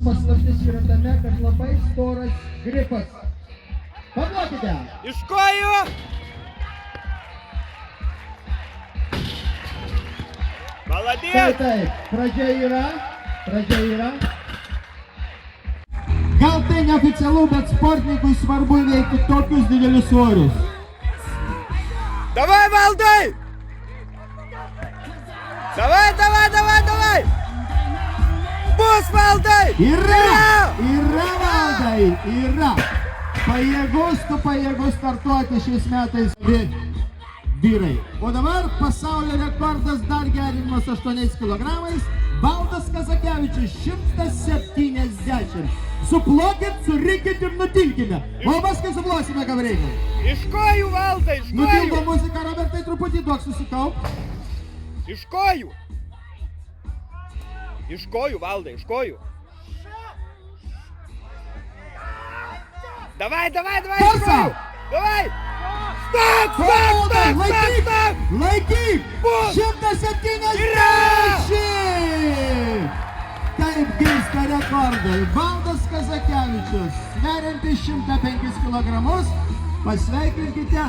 Paslaptis yra tame, kad labai storas gripas. Paduokite. Iš kojų. Maladės. Taip, pradžia yra. Gal tai neoficialu, bet sportininkui svarbu įveikti tokius didelius svorius. Davai, Valdai! Davai! Bus, Valdai! Yra, Valdai, yra. Tu pajėgus startuoti šiais metais vyrai. O dabar pasaulio rekordas dar gerinimas 8 kilogramais. Valdas Kazakevičius 170. Suplokit, surinkit ir nutilkime. O paskui suplosime, kam reikia. Iš kojų, Valdai, iš kojų. Nutildo muziką, Robertai, truputį duok susikaup. Iš kojų. Iš kojų, Valdai, iš kojų. Davai, iš kojų. Davai. Stop! Laikyk! 170! Taip gimsta rekordai. Valdas Kazakevičius, sveriantis 105 kilogramus. Pasveikinkite